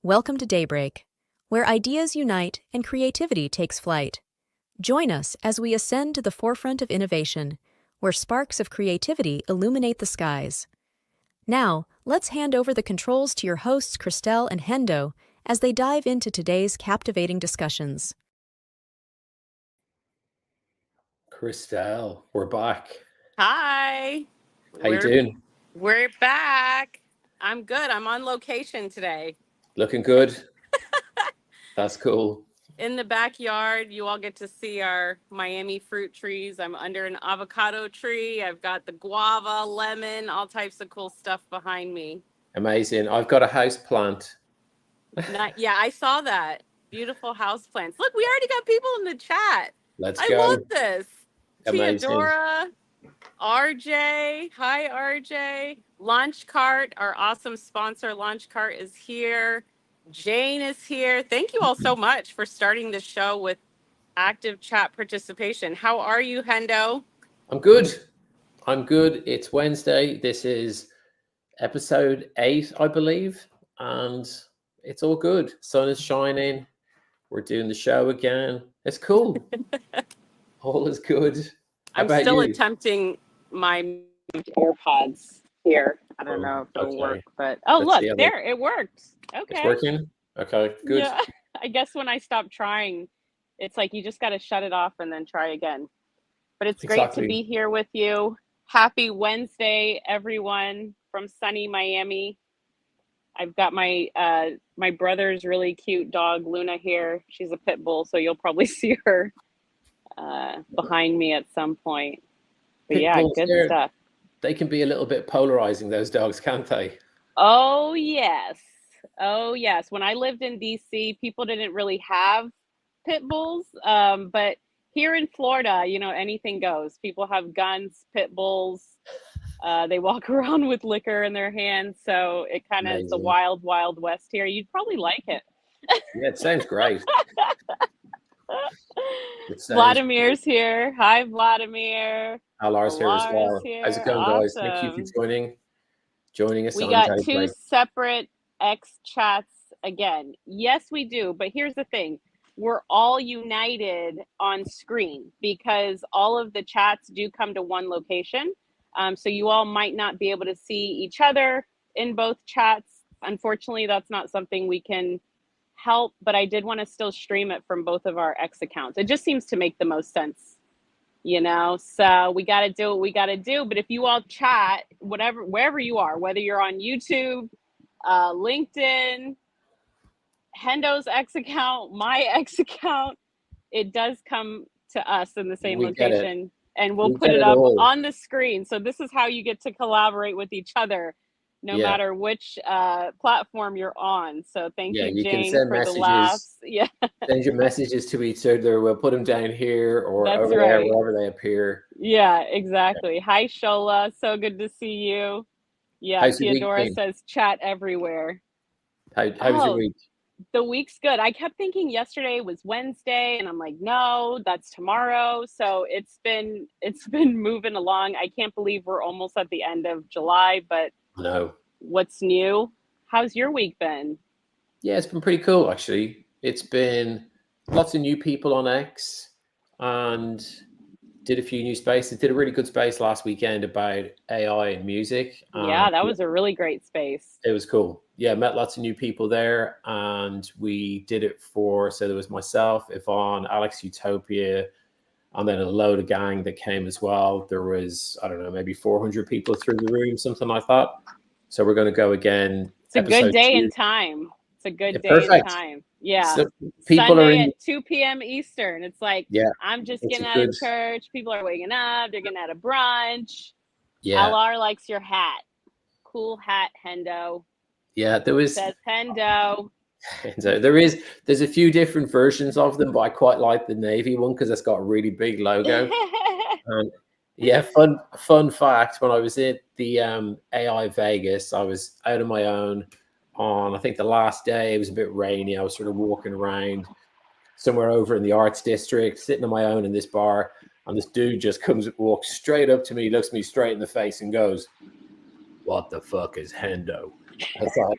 Welcome to Daybreak, where ideas unite and creativity takes flight. Join us as we ascend to the forefront of innovation, where sparks of creativity illuminate the skies. Now, let's hand over the controls to your hosts Christelle and Hendo as they dive into today's captivating discussions. Christelle, we're back. Hi. How you doing? We're back. I'm good. I'm on location today. Looking good. That's cool. In the backyard, you all get to see our Miami fruit trees. I'm under an avocado tree. I've got the guava, lemon, all types of cool stuff behind me. Amazing. I've got a house plant. Yeah, I saw that. Beautiful house plants. Look, we already got people in the chat. Let's I go. love this. Amazing. Theodora, RJ. Hi, RJ. Launch Cart, our awesome sponsor, Launch Cart, is here. Jane is here. Thank you all so much for starting the show with active chat participation. How are you, Hendo? I'm good. It's Wednesday. This is episode 8, I believe, and it's all good. Sun is shining. We're doing the show again. It's cool. All is good. I'm still attempting my AirPods here. I don't know if it'll work, but look, there, it worked. Okay. It's working? Okay, good. Yeah, I guess when I stop trying, it's like you just got to shut it off and then try again. But it's great to be here with you. Happy Wednesday, everyone from sunny Miami. I've got my my brother's really cute dog, Luna, here. She's a pit bull, so you'll probably see her behind me at some point. But yeah, good stuff. They can be a little bit polarizing, those dogs, can't they? Oh, yes. Oh, yes. When I lived in DC, people didn't really have pit bulls. But here in Florida, you know, anything goes. People have guns, pit bulls. They walk around with liquor in their hands. So it kind of is the wild, wild west here. You'd probably like it. Yeah, it sounds great. Vladimir's here. Hi, Vladimir. Alar's here as well. How's it going, guys? Thank you for joining us. We got two separate X chats again. Yes, we do. But here's the thing. We're all united on screen because all of the chats do come to one location. So you all might not be able to see each other in both chats. Unfortunately, that's not something we can help, but I did want to still stream it from both of our X accounts. It just seems to make the most sense, you know? So we got to do what we got to do. But if you all chat, wherever you are, whether you're on YouTube, LinkedIn, Hendo's X account, my X account, it does come to us in the same location, and we'll put it up on the screen. So this is how you get to collaborate with each other, no matter which platform you're on. So thank you, Jane, for the laughs. Yeah, send your messages to each other. We'll put them down here or over there, wherever they appear. Yeah, exactly. Hi, Shola. So good to see you. Yeah, Theodora says chat everywhere. How was your week? The week's good. I kept thinking yesterday was Wednesday, and I'm like, no, that's tomorrow. So it's been moving along. I can't believe we're almost at the end of July, but no. What's new? How's your week been? Yeah, it's been pretty cool, actually. It's been lots of new people on X and did a few new spaces. Did a really good space last weekend about AI and music. Yeah, that was a really great space. It was cool. Yeah, met lots of new people there, and we did it so there was myself, Yvonne, Alex Utopia, and then a load of gang that came as well. There was, I don't know, maybe 400 people through the room, something like that. So we're going to go again. It's a good day and time. It's a good day and time. Yeah. So people Sunday are at 2 p.m. Eastern. It's like, I'm just getting out of church. People are waking up. They're getting out of brunch. Yeah. LR likes your hat. Cool hat, Hendo. Yeah, says Hendo. So there's a few different versions of them, but I quite like the navy one because it's got a really big logo. Yeah, fun fact, when I was at the AI Vegas, I was out on my own on, I think, the last day. It was a bit rainy. I was sort of walking around somewhere over in the arts district, sitting on my own in this bar, and this dude just walks straight up to me, looks me straight in the face and goes, "What the fuck is Hendo?" I was like,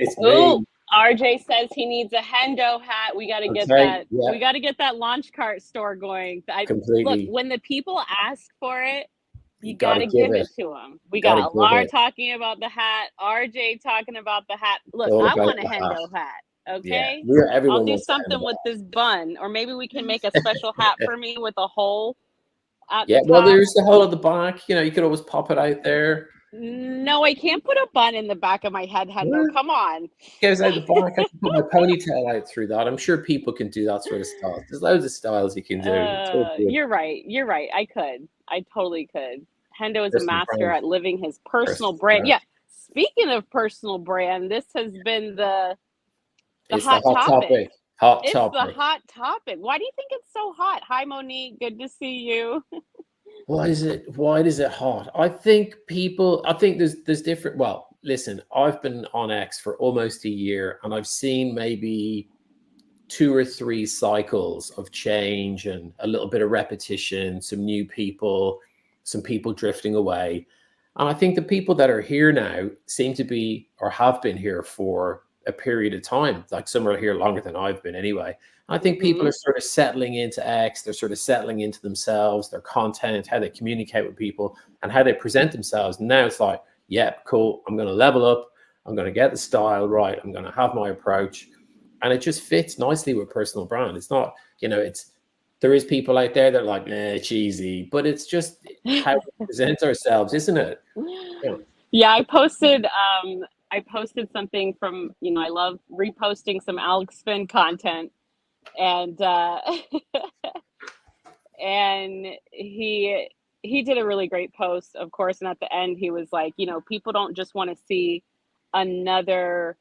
It's Oh, me. RJ says he needs a Hendo hat. We got to get Okay, that. yeah. We got to get that launch cart store going. Look, Completely. when the people ask for it, you got gotta to give give it. it to them. We Gotta got give Alar it. talking about the hat, RJ talking about the hat. Look, All I about want a the hat. Hendo hat. Yeah, Okay, everyone I'll do wants to end something the with hat. this bun, or maybe we can make a special hat for me with a hole at Yeah, the well, top. there's the hole at the back. You know, you could always pop it out there. No, I can't put a bun in the back of my head, Hendo. What? Come on. Goes out the back. I can put my ponytail out through that. I'm sure people can do that sort of style. There's loads of styles you can do. It's all good. You're right. You're right. I could. I totally could. Hendo is a Personal master brand. at living his personal Personal brand. brand. Yeah. Speaking of personal brand, this has been the It's hot the hot topic. topic. Hot It's the topic. hot topic. Why do you think it's so hot? Hi, Monique. Good to see you. Why is it hot? I think there's different. Well, listen, I've been on X for almost a year, and I've seen maybe 2 or 3 cycles of change and a little bit of repetition, some new people, some people drifting away. And I think the people that are here now seem to be or have been here for a period of time. Like some are here longer than I've been anyway. I think people are sort of settling into X, they're sort of settling into themselves, their content, how they communicate with people, and how they present themselves. And now it's like, yeah, cool, I'm going to level up, I'm going to get the style right, I'm going to have my approach. And it just fits nicely with personal brand. It's not, there is people out there that are like, nah, cheesy, but it's just how we present ourselves, isn't it? Yeah. Yeah, I posted something from, I love reposting some Alex Finn content, and and he did a really great post, of course, and at the end he was like, people don't just want to see another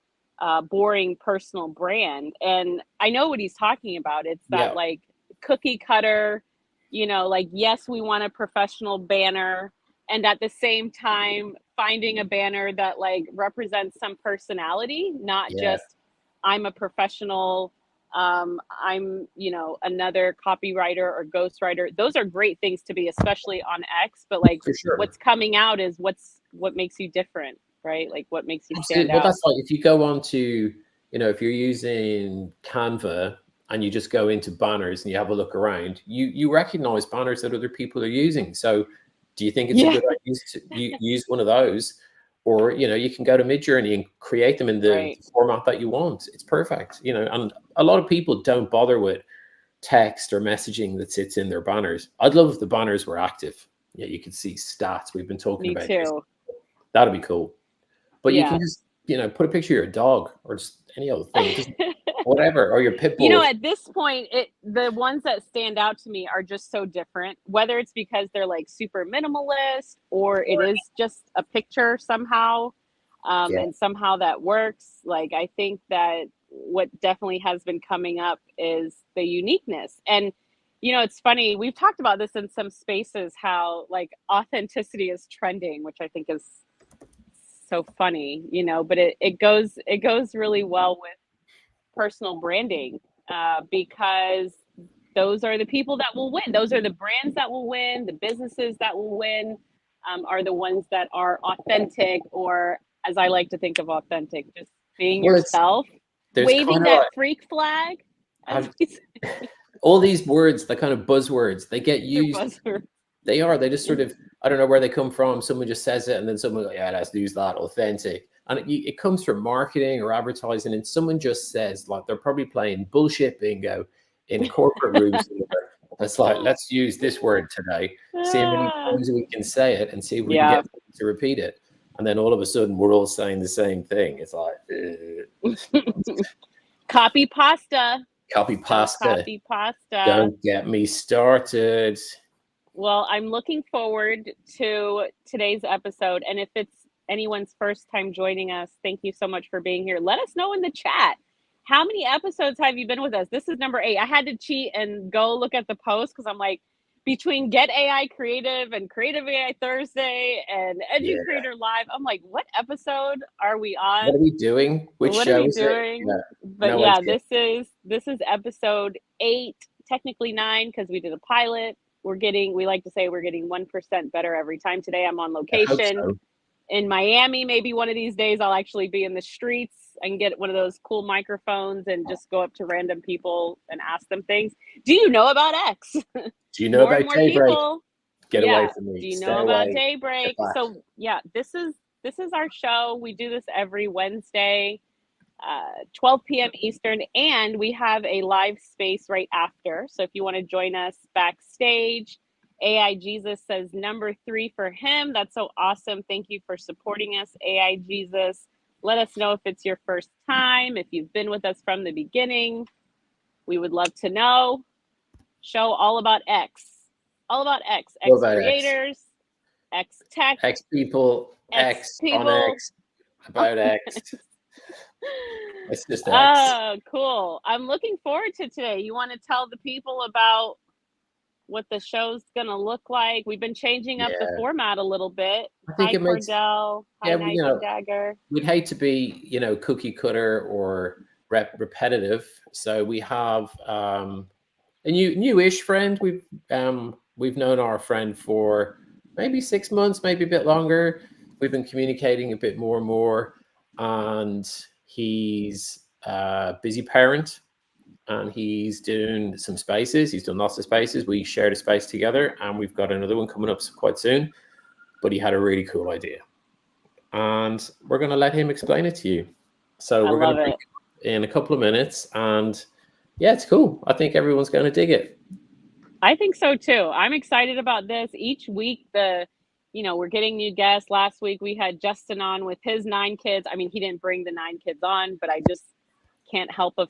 boring personal brand. And I know what he's talking about. It's that like cookie cutter, like, yes, we want a professional banner, and at the same time finding a banner that like represents some personality, not just I'm a professional, I'm another copywriter or ghostwriter. Those are great things to be, especially on X, but like For sure. what's coming out is what makes you different, right? Like what makes you stand Well, out. that's like if you go on to, if you're using Canva and you just go into banners and you have a look around, you recognize banners that other people are using. So do you think it's a good idea to use one of those? Or, you can go to Midjourney and create them in the format that you want. It's perfect, and a lot of people don't bother with text or messaging that sits in their banners. I'd love if the banners were active. Yeah, you can see stats. We've been talking about this. That'd be cool. But you can just, put a picture of your dog or just any other thing. Just whatever, or your pit bull. At this point, the ones that stand out to me are just so different, whether it's because they're like super minimalist or it is just a picture somehow, and somehow that works. Like, I think that what definitely has been coming up is the uniqueness. And, it's funny, we've talked about this in some spaces, how like authenticity is trending, which I think is so funny, but it goes really well with personal branding, because those are the people that will win. Those are the brands that will win. The businesses that will win are the ones that are authentic, or as I like to think of authentic, just being yourself, waving that freak flag. All these words, the kind of buzzwords, they get used. They just sort of, I don't know where they come from. Someone just says it and then someone goes, yeah, let's use that, authentic. And it comes from marketing or advertising, and someone just says, like, they're probably playing bullshit bingo in corporate rooms. It's like, let's use this word today, see how many times we can say it and see if we can get them to repeat it. And then all of a sudden we're all saying the same thing. It's like copy pasta. Copy pasta. Copy pasta. Don't get me started. Well, I'm looking forward to today's episode. And if it's anyone's first time joining us, thank you so much for being here. Let us know in the chat. How many episodes have you been with us? This is number 8. I had to cheat and go look at the post because I'm like, between Get AI Creative and Creative AI Thursday and Educreator Live, I'm like, what episode are we on? What are we doing? Which what show are we is doing? it? But no, this is episode 8, technically 9 because we did a pilot. We like to say we're getting 1% better every time. Today I'm on location in Miami. Maybe one of these days I'll actually be in the streets I can get one of those cool microphones and just go up to random people and ask them things. Do you know about X? Do you know More and about more Daybreak? people. Get Yeah. away from me. Do you Stay know about away. Daybreak? Get back. So yeah, this is our show. We do this every Wednesday, 12 p.m. Eastern, and we have a live space right after. So if you want to join us backstage, AI Jesus says number 3 for him. That's so awesome. Thank you for supporting us, AI Jesus. Let us know if it's your first time, if you've been with us from the beginning. We would love to know. Show all about X. All about X. X creators, X tech, X people, X on X, about X. It's just X. Oh, cool. I'm looking forward to today. You want to tell the people about what the show's going to look like? We've been changing up the format a little bit. I think Hi, it makes, Cordell. Hi, Knife and Dagger. We'd hate to be, cookie cutter or repetitive. So we have a newish friend. We've known our friend for maybe 6 months, maybe a bit longer. We've been communicating a bit more and more, and he's a busy parent, and he's doing some spaces. He's done lots of spaces. We shared a space together, and we've got another one coming up quite soon. But he had a really cool idea, and we're going to let him explain it to you. So we're going to bring it in a couple of minutes, and yeah, it's cool. I think everyone's going to dig it. I think so too. I'm excited about this. Each week, we're getting new guests. Last week we had Justin on with his 9 kids. I mean, he didn't bring the 9 kids on, but I just can't help but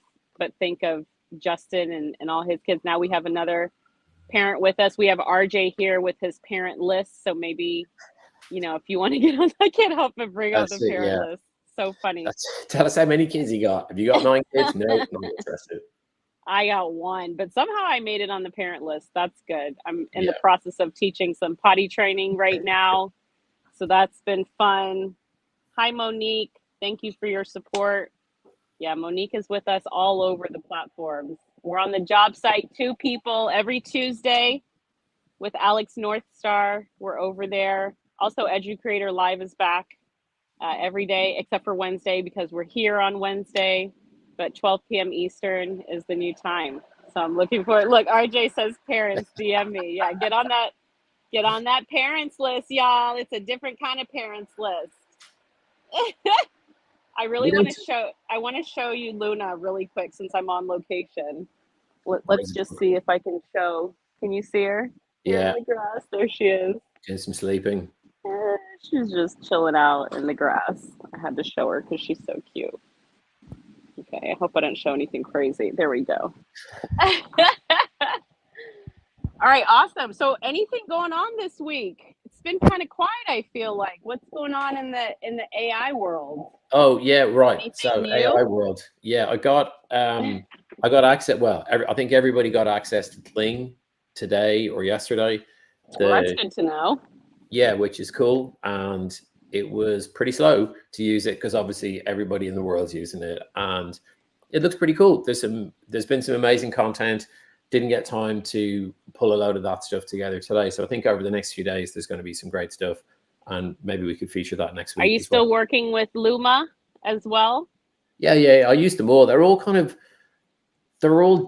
think of Justin and all his kids. Now we have another parent with us. We have RJ here with his parent list. So maybe, if you want to get on, I can't help but bring up the parent list. So funny. Tell us how many kids you got. Have you got 9 kids? No, not interested. I got 1, but somehow I made it on the parent list. That's good. I'm in the process of teaching some potty training right now. So that's been fun. Hi, Monique. Thank you for your support. Yeah, Monique is with us all over the platforms. We're on the job site, 2 people every Tuesday with Alex Northstar. We're over there. Also, EduCreator Live is back every day except for Wednesday because we're here on Wednesday. But 12 p.m. Eastern is the new time. So I'm looking for it. Look, RJ says parents, DM me. Yeah, get on that parents list, y'all. It's a different kind of parents list. I really want to show you Luna really quick since I'm on location. Let's just see if I can show. Can you see her? Yeah. In the grass. There she is. Doing some sleeping. She's just chilling out in the grass. I had to show her because she's so cute. Okay, I hope I don't show anything crazy. There we go. All right, awesome. So anything going on this week? It's been kind of quiet, I feel like. What's going on in the AI world? Oh, yeah, right. Anything so new? AI world. Yeah, I got access. Well, I think everybody got access to Kling today or yesterday. Well, that's good to know. Yeah, which is cool. And it was pretty slow to use it because obviously everybody in the world's using it, and it looks pretty cool. There's been some amazing content. Didn't get time to pull a load of that stuff together today, so I think over the next few days there's going to be some great stuff, and maybe we could feature that next week. Are you still working with Luma as well? Yeah, I used them all. They're all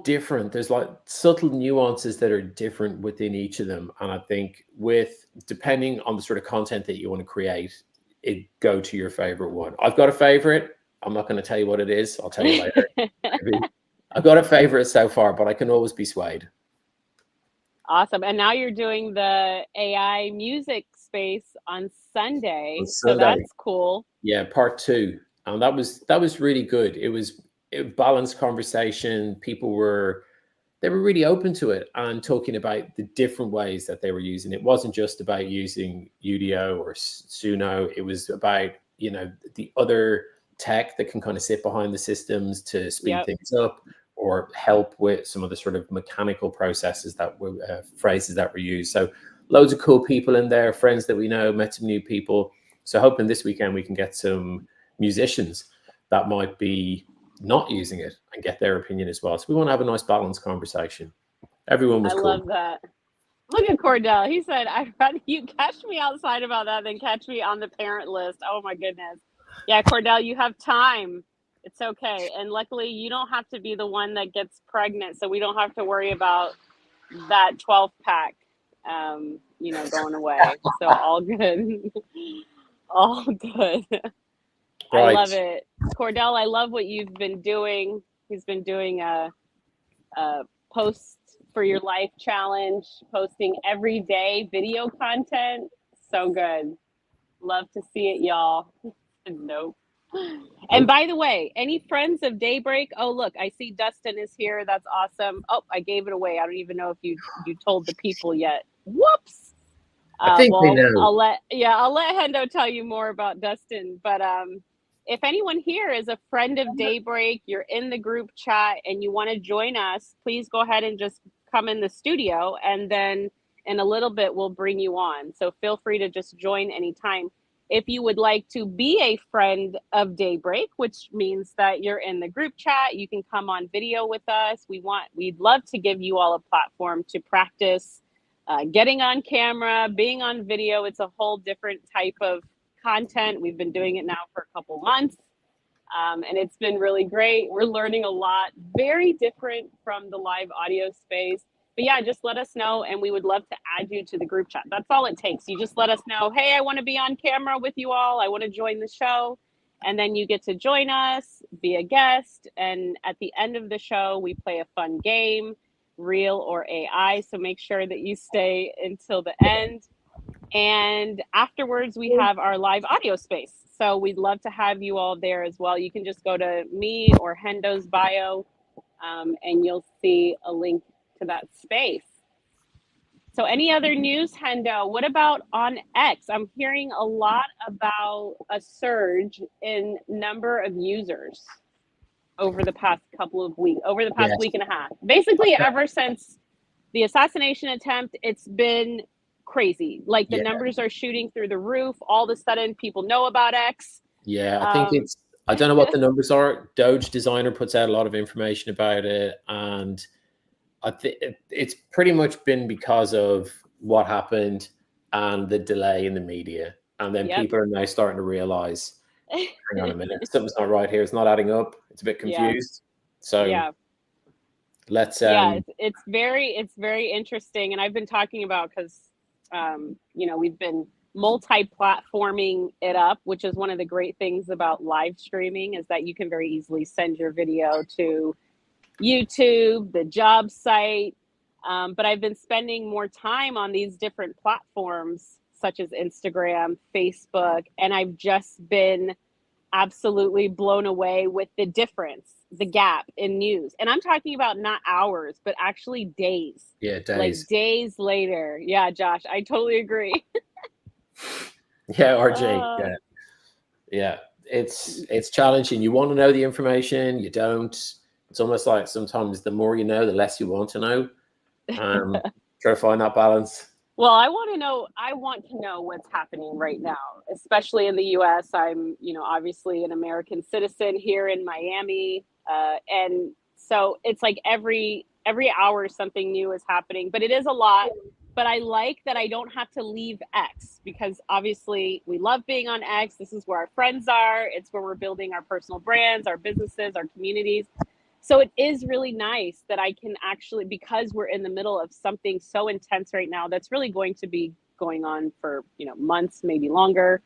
different. There's like subtle nuances that are different within each of them, and I think depending on the sort of content that you want to create, it go to your favorite one. I've got a favorite. I'm not going to tell you what it is. I'll tell you later. I've got a favorite so far, but I can always be swayed. Awesome. And now you're doing the AI music space on Sunday. So that's cool. Yeah, part 2. And that was really good. It was a balanced conversation. People were really open to it and talking about the different ways that they were using it. It wasn't just about using Udio or Suno. It was about, the other tech that can kind of sit behind the systems to speed things up or help with some of the sort of mechanical processes that were phrases that were used. So loads of cool people in there, friends that we know, met some new people. So hoping this weekend we can get some musicians that might be not using it and get their opinion as well. So we want to have a nice balanced conversation. Everyone was cool. I love that. Look at Cordell. He said, I'd rather you catch me outside about that than catch me on the parent list. Oh my goodness. Yeah, Cordell, you have time. It's okay. And luckily, you don't have to be the one that gets pregnant, so we don't have to worry about that 12 pack, going away. So all good. All good. I Right. love it. Cordell, I love what you've been doing. He's been doing a post for your life challenge, posting everyday video content. So good. Love to see it, y'all. Nope. And by the way, any friends of Daybreak? Oh, look, I see Dustin is here. That's awesome. Oh, I gave it away. I don't even know if you told the people yet. Whoops. I think they know. I'll let Hendo tell you more about Dustin. But if anyone here is a friend of Daybreak, you're in the group chat and you want to join us, please go ahead and just come in the studio, and then in a little bit we'll bring you on. So feel free to just join anytime. If you would like to be a friend of Daybreak, which means that you're in the group chat, you can come on video with us. We'd love to give you all a platform to practice getting on camera, being on video. It's a whole different type of content. We've been doing it now for a couple months, and it's been really great. We're learning a lot, very different from the live audio space. But yeah, just let us know, and we would love to add you to the group chat. That's all it takes. You just let us know, hey, I want to be on camera with you all. I want to join the show. And then you get to join us, be a guest. And at the end of the show, we play a fun game, real or AI. So make sure that you stay until the end. And afterwards, we have our live audio space. So we'd love to have you all there as well. You can just go to me or Hendo's bio, and you'll see a link to that space. So any other news, Hendo? What about on X? I'm hearing a lot about a surge in number of users over the past couple of weeks, over the past week and a half. Basically, ever since the assassination attempt, it's been crazy. Like the numbers are shooting through the roof. All of a sudden, people know about X. Yeah, I think I don't know what the numbers are. Doge Designer puts out a lot of information about it, and I think it's pretty much been because of what happened and the delay in the media. And then people are now starting to realize, hang on a minute, something's not right here. It's not adding up. It's a bit confused. So let's it's very interesting. And I've been talking about, because we've been multi-platforming it up, which is one of the great things about live streaming, is that you can very easily send your video to YouTube, the job site. But I've been spending more time on these different platforms, such as Instagram, Facebook, and I've just been absolutely blown away with the difference, the gap in news. And I'm talking about not hours, but actually days. Yeah, days. Like days later. Yeah, Josh, I totally agree. Yeah, RJ. Yeah. It's challenging. You want to know the information, you don't. It's almost like sometimes the more you know, the less you want to know. Try to find that balance. Well, I want to know what's happening right now, especially in the US. I'm, obviously an American citizen here in Miami. And so it's like every hour something new is happening, but it is a lot. But I like that I don't have to leave X, because obviously we love being on X. This is where our friends are. It's where we're building our personal brands, our businesses, our communities. So it is really nice that I can actually, because we're in the middle of something so intense right now that's really going to be going on for months, maybe longer.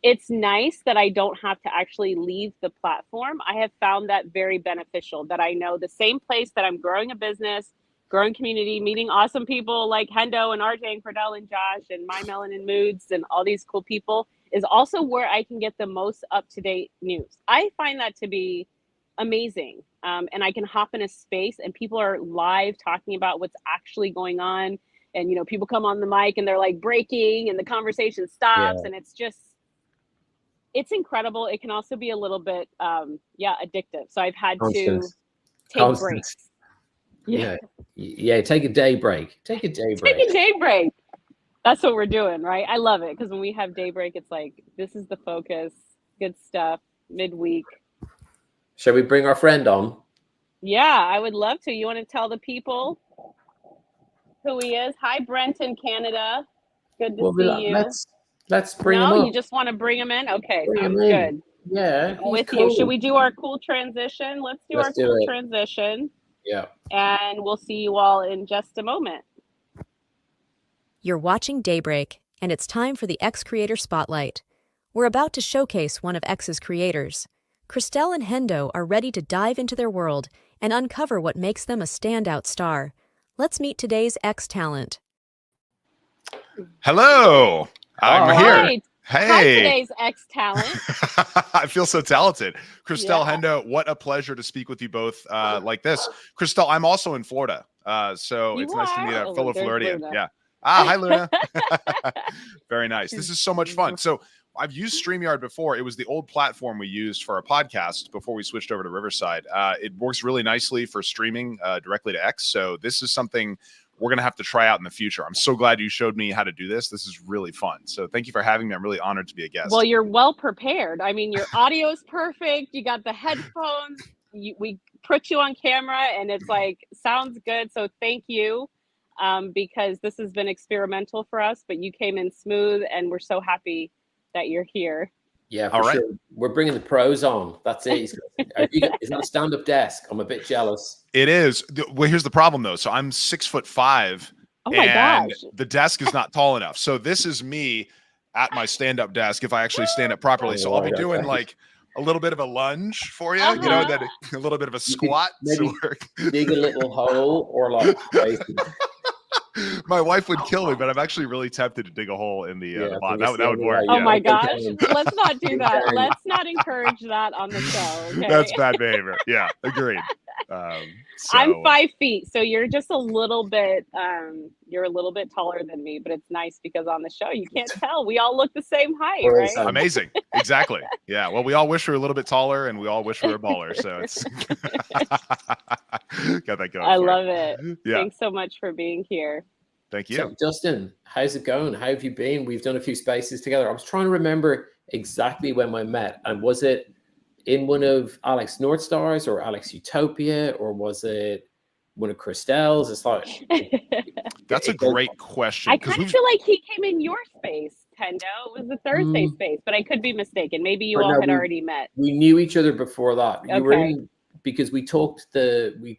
It's nice that I don't have to actually leave the platform. I have found that very beneficial, that I know the same place that I'm growing a business, growing community, meeting awesome people like Hendo and RJ and Cordell and Josh and My Melanin Moods and all these cool people, is also where I can get the most up-to-date news. I find that to be amazing. And I can hop in a space and people are live talking about what's actually going on. And, people come on the mic and they're like breaking and the conversation stops. And it's incredible. It can also be a little bit, addictive. So I've had to take breaks. Yeah. Take a day break. Take a day break. That's what we're doing, right? I love it. Because when we have Daybreak, it's like, this is the focus, good stuff, midweek. Shall we bring our friend on? Yeah, I would love to. You want to tell the people who he is? Hi, Brent in Canada. Good to see you. Let's bring him No, up. you just want to bring him in? Okay, Bring sounds him in. good. Yeah, I'm he's with cool. you. Should we do our cool transition? Let's do our cool transition. Yeah. And we'll see you all in just a moment. You're watching Daybreak, and it's time for the X Creator Spotlight. We're about to showcase one of X's creators. Christelle and Hendo are ready to dive into their world and uncover what makes them a standout star. Let's meet today's X talent. Hello, I'm here. Hi. Hey. Hi, today's X talent. I feel so talented. Christelle, Yeah. Hendo, what a pleasure to speak with you both like this. Christelle, I'm also in Florida, so You it's nice to meet a are? fellow There's Floridian. Luna. Yeah. Hi, Luna. Very nice. This is so much fun. So I've used StreamYard before. It was the old platform we used for our podcast before we switched over to Riverside. It works really nicely for streaming directly to X. So this is something we're going to have to try out in the future. I'm so glad you showed me how to do this. This is really fun. So thank you for having me. I'm really honored to be a guest. Well, you're well prepared. I mean, your audio is perfect. You got the headphones. We put you on camera and it's like, sounds good. So thank you, because this has been experimental for us, but you came in smooth and we're so happy that you're here. Yeah, for sure. We're bringing the pros on. That's it. Is that a stand-up desk? I'm a bit jealous. It is. Well, here's the problem though. So I'm 6'5". Oh my and gosh. The desk is not tall enough. So this is me at my stand-up desk if I actually stand up properly. So I'll be doing like a little bit of a lunge for you, you know, that a little bit of a squat. Maybe dig a little hole or like my wife would kill me, but I'm actually really tempted to dig a hole in the bottom. That would work. Oh my gosh. Let's not do that. Let's not encourage that on the show. Okay? That's bad behavior. Yeah, agreed. I'm 5 feet, so you're just a little bit you're a little bit taller than me, but it's nice because on the show you can't tell. We all look the same height, right? Amazing. Exactly. Yeah. Well, we all wish we were a little bit taller and we all wish we were a baller. So it's got that going. I love it. Yeah. Thanks so much for being here. Thank you. So, Justin, how's it going? How have you been? We've done a few spaces together. I was trying to remember exactly when we met, and was it in one of Alex Northstars or Alex Utopia, or was it one of Christelle's? It's like that's a great question. I kind of feel like he came in your space, Hendo. It was the Thursday space, but I could be mistaken. Maybe you all had already met. We knew each other before that. Okay. You were in, because we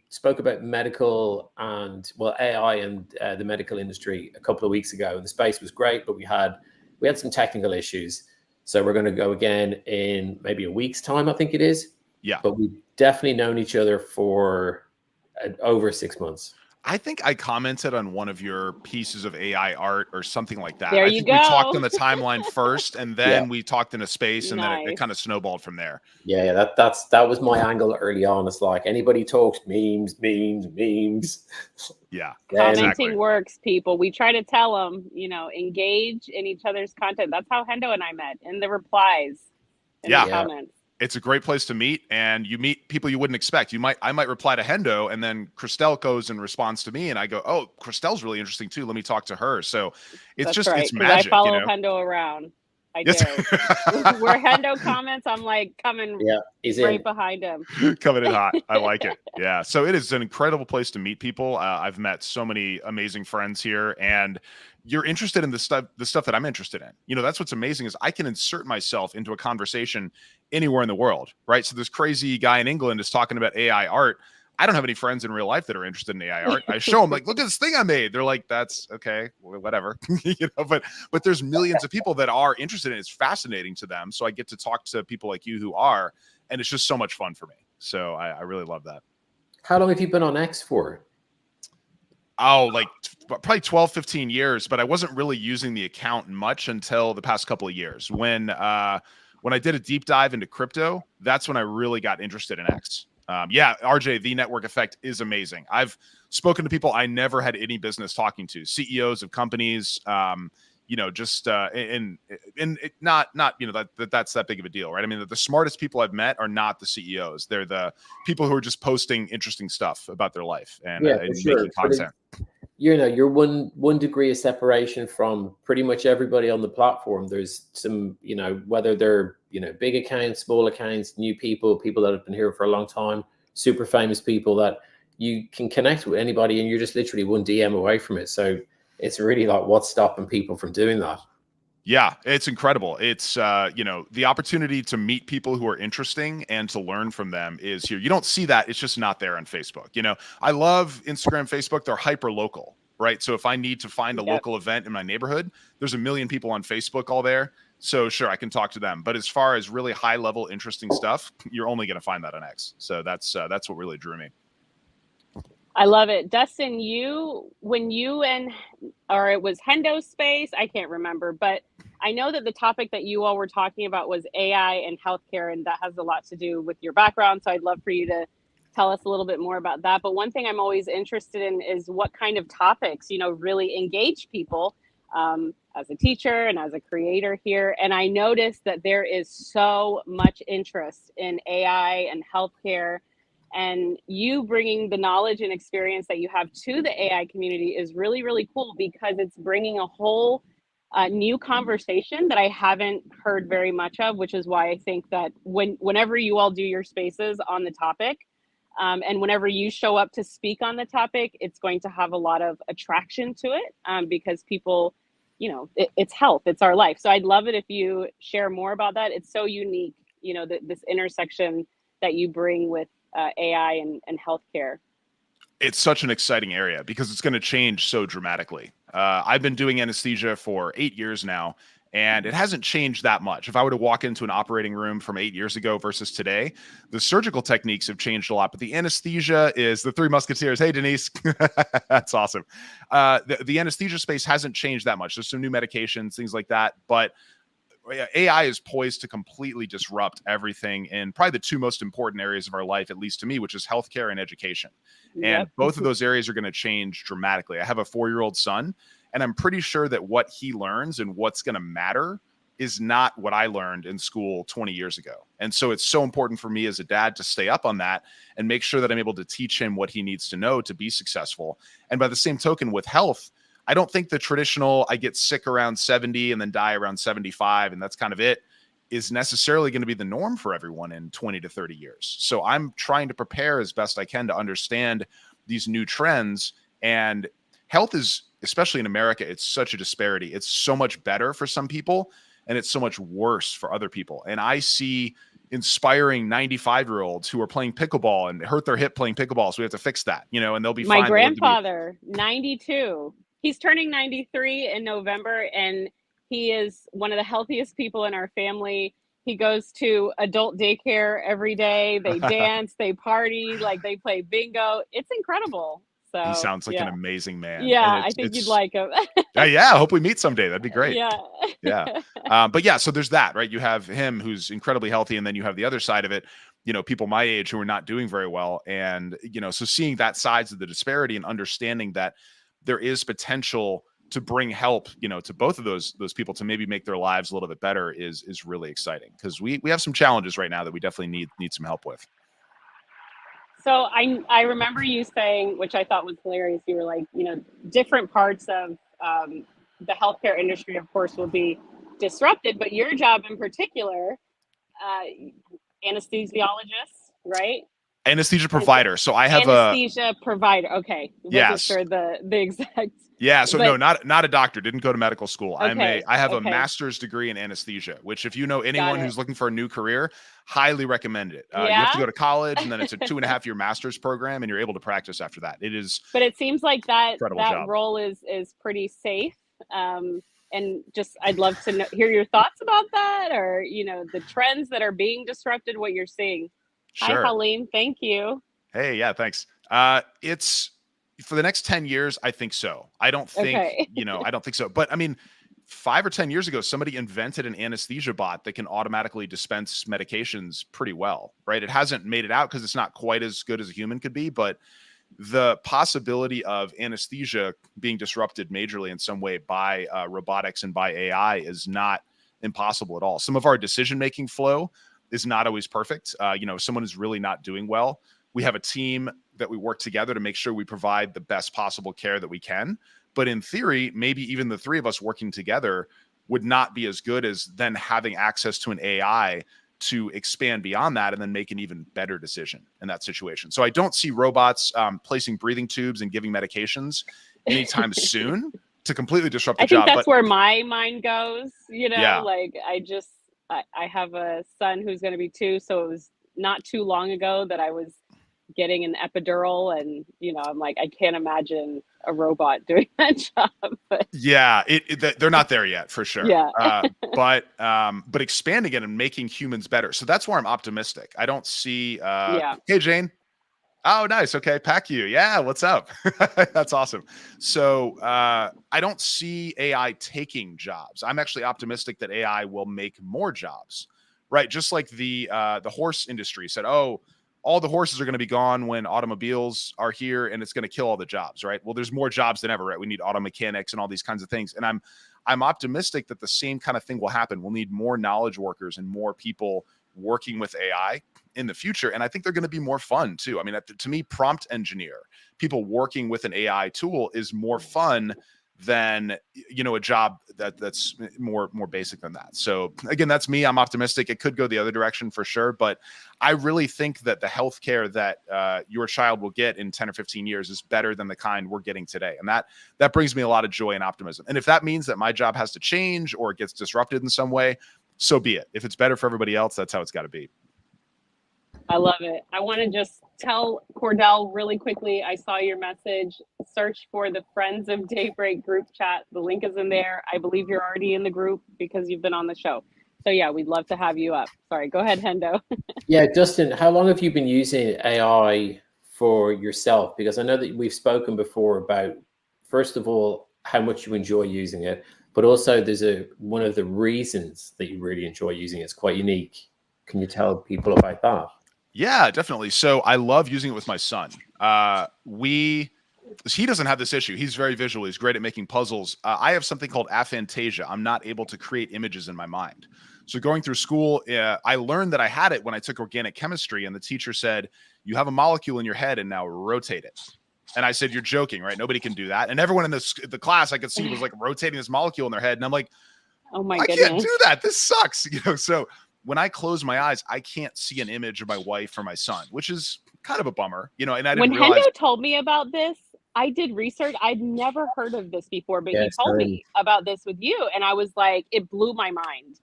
spoke about medical and AI and the medical industry a couple of weeks ago, and the space was great, but we had some technical issues. So we're going to go again in maybe a week's time, I think it is. Yeah. But we've definitely known each other for over 6 months. I think I commented on one of your pieces of AI art or something like that. There I you think go. we talked on the timeline first, and then we talked in a space, and then it kind of snowballed from there. Yeah, that was my angle early on. It's like anybody talks memes. Yeah. Commenting works, people. We try to tell them, engage in each other's content. That's how Hendo and I met, in the replies, in the comments. It's a great place to meet, and you meet people you wouldn't expect. I might reply to Hendo, and then Christelle goes and responds to me, and I go, "Oh, Christelle's really interesting too. Let me talk to her." So it's it's magic. I follow Hendo around. I do. Where Hendo comments, I'm like coming right behind him. Coming in hot. I like it. Yeah. So it is an incredible place to meet people. I've met so many amazing friends here, and you're interested in the stuff that I'm interested in. That's what's amazing is I can insert myself into a conversation anywhere in the world, right? So this crazy guy in England is talking about AI art. I don't have any friends in real life that are interested in AI art. I show them like, look at this thing I made. They're like, that's okay, whatever. But there's millions of people that are interested in it. It's fascinating to them. So I get to talk to people like you who are, and it's just so much fun for me. So I really love that. How long have you been on X for? Oh, like probably 12, 15 years, but I wasn't really using the account much until the past couple of years. When I did a deep dive into crypto, that's when I really got interested in X. RJ, the network effect is amazing. I've spoken to people I never had any business talking to, CEOs of companies, that's that big of a deal, right? I mean, the smartest people I've met are not the CEOs. They're the people who are just posting interesting stuff about their life and making content. You're one degree of separation from pretty much everybody on the platform. There's some, whether they're, big accounts, small accounts, new people that have been here for a long time, super famous people that you can connect with anybody, and you're just literally one DM away from it. So it's really like, what's stopping people from doing that? Yeah, it's incredible. It's you know, the opportunity to meet people who are interesting and to learn from them is here. You don't see that. It's just not there on Facebook. You know, I love Instagram, Facebook. They're hyper local, right? So if I need to find a Yep. local event in my neighborhood, there's a million people on Facebook all there. So sure, I can talk to them. But as far as really high level, interesting stuff, you're only going to find that on X. So that's what really drew me. I love it. Dustin, when you or it was Hendo Space, I can't remember, but I know that the topic that you all were talking about was AI and healthcare, and that has a lot to do with your background. So I'd love for you to tell us a little bit more about that. But one thing I'm always interested in is what kind of topics, really engage people, as a teacher and as a creator here. And I noticed that there is so much interest in AI and healthcare, and you bringing the knowledge and experience that you have to the AI community is really, really cool, because it's bringing a whole new conversation that I haven't heard very much of, which is why I think that whenever you all do your spaces on the topic, and whenever you show up to speak on the topic, it's going to have a lot of attraction to it, because people, it's health, it's our life. So I'd love it if you share more about that. It's so unique, this intersection that you bring with AI and healthcare. It's such an exciting area because it's going to change so dramatically. I've been doing anesthesia for 8 years now, and it hasn't changed that much. If I were to walk into an operating room from 8 years ago versus today, the surgical techniques have changed a lot, but the anesthesia is the Three Musketeers. Hey, Denise. That's awesome. The anesthesia space hasn't changed that much. There's some new medications, things like that, but AI is poised to completely disrupt everything in probably the two most important areas of our life, at least to me, which is healthcare and education. Yep. And both of those areas are going to change dramatically. I have a 4-year-old son, and I'm pretty sure that what he learns and what's going to matter is not what I learned in school 20 years ago. And so it's so important for me as a dad to stay up on that and make sure that I'm able to teach him what he needs to know to be successful. And by the same token, with health, I don't think the traditional I get sick around 70 and then die around 75 and that's kind of it is necessarily going to be the norm for everyone in 20 to 30 years. So I'm trying to prepare as best I can to understand these new trends. And health is, especially in America, it's such a disparity. It's so much better for some people and it's so much worse for other people. And I see inspiring 95-year-olds who are playing pickleball and hurt their hip playing pickleball. So we have to fix that, and they'll be fine. My grandfather, 92. He's turning 93 in November, and he is one of the healthiest people in our family. He goes to adult daycare every day. They dance, they party, like they play bingo. It's incredible. So he sounds like an amazing man. Yeah, I think you'd like him. Yeah, I hope we meet someday. That'd be great. Yeah. But yeah, so there's that, right? You have him who's incredibly healthy, and then you have the other side of it, people my age who are not doing very well. And, so seeing that sides of the disparity and understanding that there is potential to bring help, to both of those people to maybe make their lives a little bit better is really exciting, because we have some challenges right now that we definitely need some help with. So I remember you saying, which I thought was hilarious, you were like, different parts of the healthcare industry, of course, will be disrupted, but your job in particular, anesthesiologist, right? Anesthesia provider. So I have anesthesia provider. Okay. Yes. Sure the exact. Yeah. So no, not a doctor. Didn't go to medical school. Okay. I have a master's degree in anesthesia, which if you know anyone who's looking for a new career, highly recommend it. You have to go to college, and then it's a 2.5-year master's program, and you're able to practice after that. It is. But it seems like that job. role is pretty safe. And just, I'd love to hear your thoughts about that, or, the trends that are being disrupted, what you're seeing. Sure. Hi, Helene. Thank you. Hey, yeah, thanks. It's for the next 10 years. I think so. I don't think, I don't think so. But I mean, 5 or 10 years ago, somebody invented an anesthesia bot that can automatically dispense medications pretty well, right? It hasn't made it out because it's not quite as good as a human could be, but the possibility of anesthesia being disrupted majorly in some way by robotics and by AI is not impossible at all. Some of our decision-making flow is not always perfect. Someone is really not doing well. We have a team that we work together to make sure we provide the best possible care that we can. But in theory, maybe even the three of us working together would not be as good as then having access to an AI to expand beyond that and then make an even better decision in that situation. So I don't see robots placing breathing tubes and giving medications anytime soon. to completely disrupt the I think job. that's But where my mind goes, you know, yeah, like I have a son who's going to be 2. So it was not too long ago that I was getting an epidural, and, you know, I'm like, I can't imagine a robot doing that job. But yeah, they're not there yet for sure. yeah. But expanding it and making humans better. So that's where I'm optimistic. I don't see. Yeah. Hey, Jane. Oh, nice. Okay, pack you. Yeah, what's up? That's awesome. So I don't see AI taking jobs. I'm actually optimistic that AI will make more jobs, right? Just like the horse industry said, oh, all the horses are going to be gone when automobiles are here, and it's going to kill all the jobs, right? Well, there's more jobs than ever, right? We need auto mechanics and all these kinds of things, and I'm optimistic that the same kind of thing will happen. We'll need more knowledge workers and more people working with AI in the future. And I think they're going to be more fun too. I mean, to me, prompt engineer, people working with an AI tool is more fun than, you know, a job that's more basic than that. So again, that's me. I'm optimistic. It could go the other direction for sure. But I really think that the healthcare that your child will get in 10 or 15 years is better than the kind we're getting today. And that brings me a lot of joy and optimism. And if that means that my job has to change or it gets disrupted in some way, so be it. If it's better for everybody else, that's how it's got to be. I love it. I want to just tell Cordell really quickly. I saw your message. Search for the Friends of Daybreak group chat. The link is in there. I believe you're already in the group because you've been on the show. So yeah, we'd love to have you up. Sorry, go ahead, Hendo. Yeah, Dustin, how long have you been using AI for yourself? Because I know that we've spoken before about, first of all, how much you enjoy using it, but also there's one of the reasons that you really enjoy using it. It's quite unique. Can you tell people about that? Yeah, definitely. So I love using it with my son. He doesn't have this issue. He's very visual. He's great at making puzzles. I have something called aphantasia. I'm not able to create images in my mind. So going through school, I learned that I had it when I took organic chemistry, and the teacher said, you have a molecule in your head and now rotate it. And I said, you're joking, right? Nobody can do that. And everyone in the class I could see was like rotating this molecule in their head. And I'm like, Oh my I goodness. can't do that. This sucks. You know, so when I close my eyes, I can't see an image of my wife or my son, which is kind of a bummer, you know, and I didn't When realize. Hendo told me about this, I did research. I'd never heard of this before, but he told me about this with you. And I was like, it blew my mind.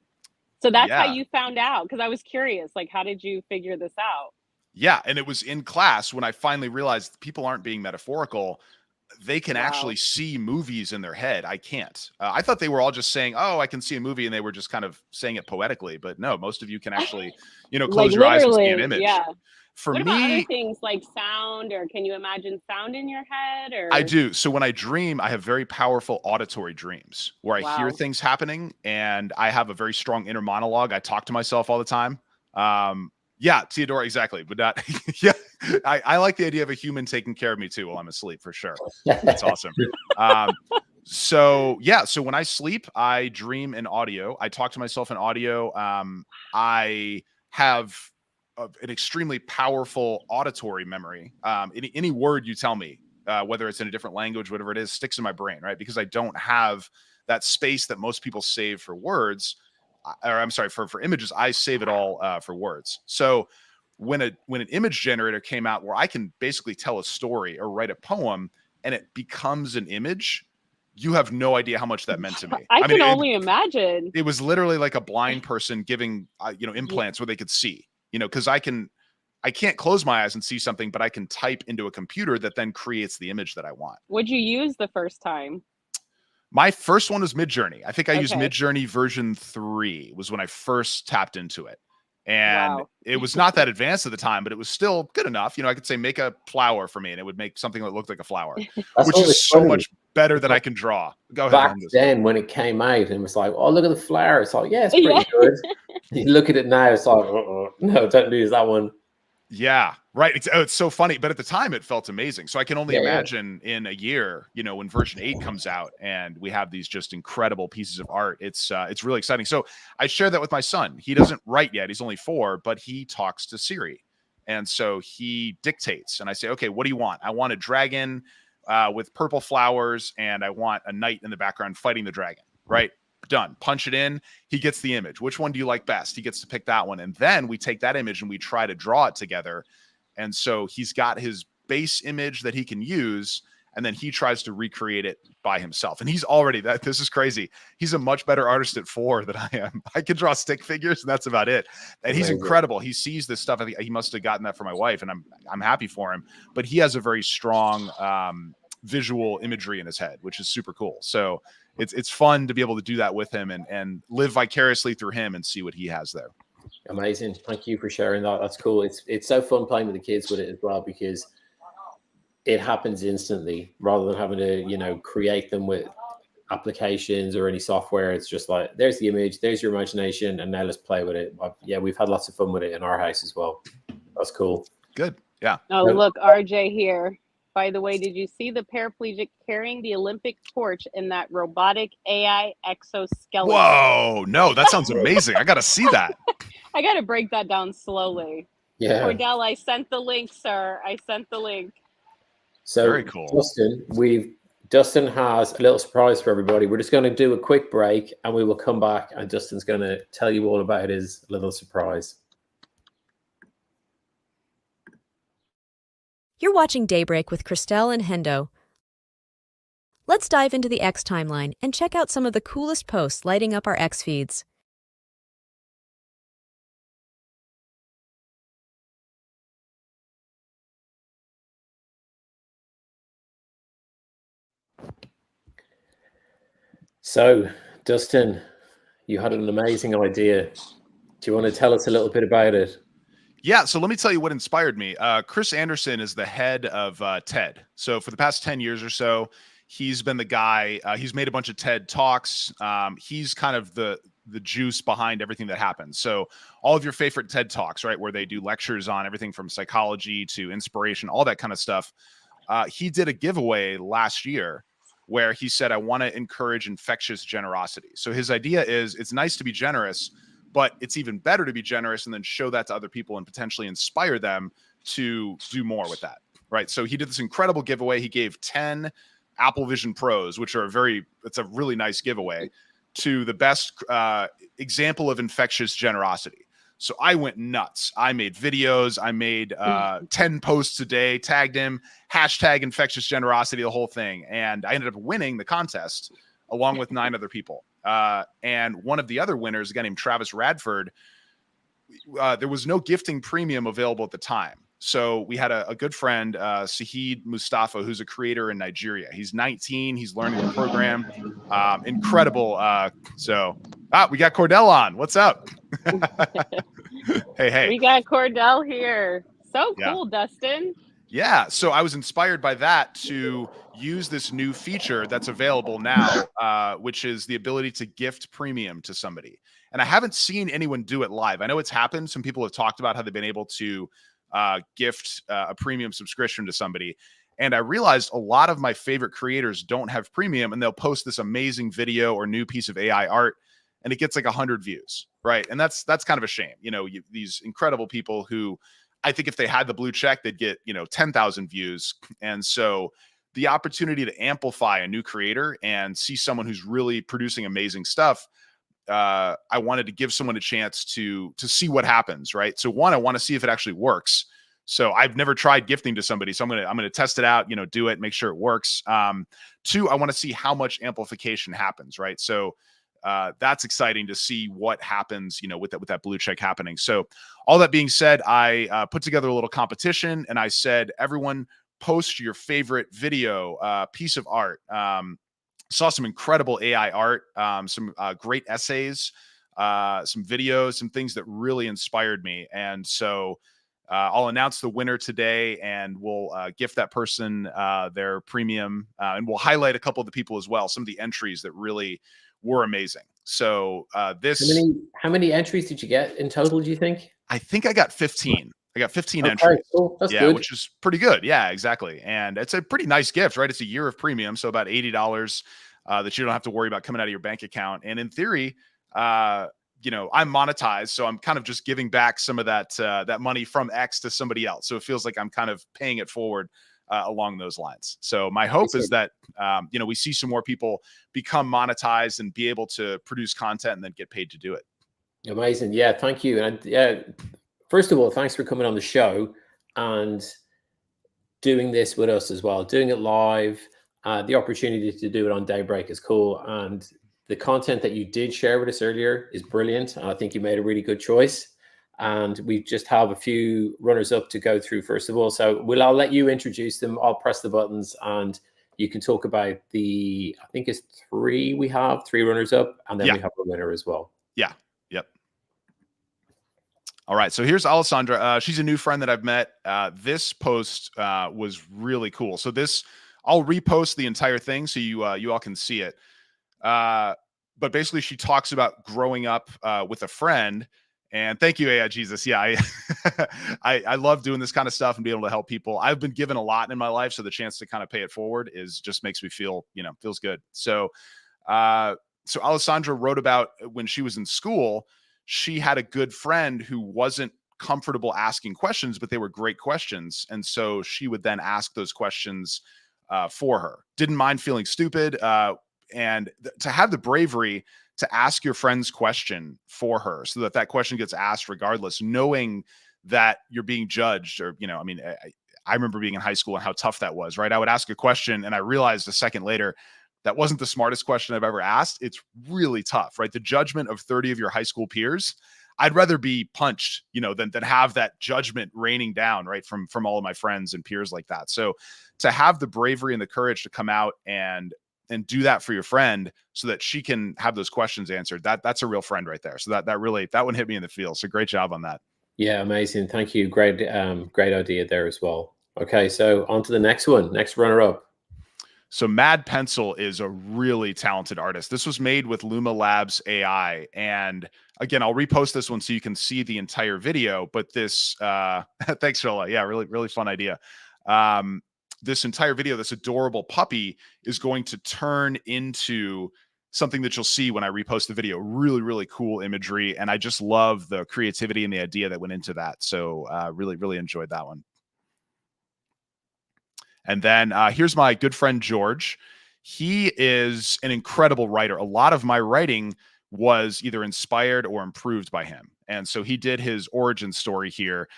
So that's how you found out. Because I was curious, like, how did you figure this out? Yeah. And it was in class when I finally realized people aren't being metaphorical. They can actually see movies in their head. I can't. I thought they were all just saying, oh, I can see a movie. And they were just kind of saying it poetically. But no, most of you can actually, you know, close your eyes and see an image. Yeah. For what me, about other things like sound, or can you imagine sound in your head? Or I do. So when I dream, I have very powerful auditory dreams where I hear things happening, and I have a very strong inner monologue. I talk to myself all the time. Yeah, Theodora, exactly. But not, yeah, I like the idea of a human taking care of me too while I'm asleep, for sure. That's awesome. So when I sleep, I dream in audio. I talk to myself in audio. I have an extremely powerful auditory memory. Any word you tell me, whether it's in a different language, whatever it is, sticks in my brain, right? Because I don't have that space that most people save for words. Or I'm sorry, for images, I save it all for words. So when an image generator came out where I can basically tell a story or write a poem and it becomes an image, you have no idea how much that meant to me. I can only imagine. It was literally like a blind person giving implants where they could see, because I can't close my eyes and see something, but I can type into a computer that then creates the image that I want. What'd you use the first time? My first one was Midjourney. I think I used Midjourney version 3 was when I first tapped into it. And it was not that advanced at the time, but it was still good enough. I could say, make a flower for me, and it would make something that looked like a flower, which is so much better than I can draw. Go ahead. Back then, when it came out, and it was like, oh, look at the flower. It's like, yeah, it's pretty good. You look at it now, it's like, no, don't use that one. Yeah, right. It's so funny. But at the time, it felt amazing. So I can only imagine in a year, when version 8 comes out and we have these just incredible pieces of art, it's really exciting. So I share that with my son. He doesn't write yet. He's only 4, but he talks to Siri. And so he dictates. And I say, okay, what do you want? I want a dragon with purple flowers, and I want a knight in the background fighting the dragon, right? Done. Punch it in. He gets the image. Which one do you like best? He gets to pick that one. And then we take that image and we try to draw it together. And so he's got his base image that he can use. and then he tries to recreate it by himself. And he's already this is crazy. He's a much better artist at 4 than I am. I can draw stick figures and that's about it. And he's incredible. He sees this stuff. I think he must have gotten that from my wife, and I'm happy for him, but he has a very strong visual imagery in his head, which is super cool. So it's fun to be able to do that with him and live vicariously through him and see what he has there. Amazing. Thank you for sharing that. That's cool. It's so fun playing with the kids with it as well, because it happens instantly rather than having to, you know, create them with applications or any software. It's just like, there's the image, there's your imagination, and now let's play with it. Yeah, we've had lots of fun with it in our house as well. That's cool. Good. Yeah. Oh, look, RJ here. By the way, did you see the paraplegic carrying the Olympic torch in that robotic AI exoskeleton? Whoa, no, that sounds amazing. I got to see that. I got to break that down slowly. Yeah. Cordell, I sent the link, sir. I sent the link. So, very cool. Dustin has a little surprise for everybody. We're just going to do a quick break, and we will come back, and Dustin's going to tell you all about his little surprise. You're watching Daybreak with Christelle and Hendo. Let's dive into the X timeline and check out some of the coolest posts lighting up our X feeds. So, Dustin, you had an amazing idea. Do you want to tell us a little bit about it? Yeah, so let me tell you what inspired me. Chris Anderson is the head of TED. So for the past 10 years or so, he's been the guy. He's made a bunch of TED Talks. He's kind of the juice behind everything that happens. So all of your favorite TED Talks, right, where they do lectures on everything from psychology to inspiration, all that kind of stuff. He did a giveaway last year where he said, I want to encourage infectious generosity. So his idea is, it's nice to be generous, but it's even better to be generous and then show that to other people and potentially inspire them to do more with that, right? So he did this incredible giveaway. He gave 10 Apple Vision Pros, which are it's a really nice giveaway, to the best example of infectious generosity. So I went nuts. I made videos. I made 10 posts a day, tagged him, hashtag infectious generosity, the whole thing. And I ended up winning the contest along with 9 other people. And one of the other winners, a guy named Travis Radford, there was no gifting premium available at the time. So we had a good friend, Sahid Mustafa, who's a creator in Nigeria. He's 19. He's learning the program. Incredible. We got Cordell on. What's up? Hey. We got Cordell here. So cool, yeah. Dustin. Yeah, so I was inspired by that to use this new feature that's available now, which is the ability to gift premium to somebody. And I haven't seen anyone do it live. I know it's happened. Some people have talked about how they've been able to gift a premium subscription to somebody. And I realized a lot of my favorite creators don't have premium, and they'll post this amazing video or new piece of AI art, and it gets like 100 views, right? And that's kind of a shame. You know, these incredible people who, I think if they had the blue check, they'd get, 10,000 views. And so the opportunity to amplify a new creator and see someone who's really producing amazing stuff, I wanted to give someone a chance to see what happens, right? So one, I want to see if it actually works. So I've never tried gifting to somebody, so I'm gonna test it out, do it, make sure it works. 2, I want to see how much amplification happens, right? So that's exciting to see what happens, with that blue check happening. So all that being said, I put together a little competition, and I said, everyone post your favorite video, piece of art. Saw some incredible AI art, some great essays, some videos, some things that really inspired me. And so I'll announce the winner today, and we'll gift that person their premium, and we'll highlight a couple of the people as well, some of the entries that really were amazing. So how many entries did you get in total, do you think? I think I got 15. I got 15 entries. Cool. That's good. Which is pretty good. Yeah, exactly. And it's a pretty nice gift, right? It's a year of premium, so about $80 that you don't have to worry about coming out of your bank account. And in theory, I'm monetized, so I'm kind of just giving back some of that money from X to somebody else. So it feels like I'm kind of paying it forward along those lines. So my hope is that we see some more people become monetized and be able to produce content and then get paid to do it. Amazing. Yeah, thank you. And first of all, thanks for coming on the show. And doing this with us as well, doing it live. The opportunity to do it on Daybreak is cool. And the content that you did share with us earlier is brilliant. I think you made a really good choice. And we just have a few runners up to go through first of all. So I'll let you introduce them. I'll press the buttons and you can talk about I think it's three runners up, and then we have a winner as well. Yeah. Yep. All right. So here's Alessandra. She's a new friend that I've met. This post was really cool. So I'll repost the entire thing so you all can see it. But basically she talks about growing up with a friend. And thank you, AI Jesus. Yeah, I love doing this kind of stuff and being able to help people. I've been given a lot in my life, so the chance to kind of pay it forward just makes me feel, feels good. So Alessandra wrote about when she was in school, she had a good friend who wasn't comfortable asking questions, but they were great questions. And so she would then ask those questions for her. Didn't mind feeling stupid. And to have the bravery to ask your friend's question for her so that question gets asked regardless, knowing that you're being judged or, I remember being in high school and how tough that was, right? I would ask a question and I realized a second later, that wasn't the smartest question I've ever asked. It's really tough, right? The judgment of 30 of your high school peers, I'd rather be punched, than have that judgment raining down, right? From all of my friends and peers like that. So to have the bravery and the courage to come out and do that for your friend so that she can have those questions answered. That's a real friend right there. So that one hit me in the feel. So great job on that. Yeah, amazing. Thank you. Great idea there as well. Okay, so on to the next one. Next runner up. So Mad Pencil is a really talented artist. This was made with Luma Labs AI. And again, I'll repost this one so you can see the entire video. But this, thanks, Shola. Yeah, really, really fun idea. This entire video, this adorable puppy is going to turn into something that you'll see when I repost the video. Really, really cool imagery. And I just love the creativity and the idea that went into that. So really, really enjoyed that one. And then here's my good friend, George. He is an incredible writer. A lot of my writing was either inspired or improved by him. And so he did his origin story here.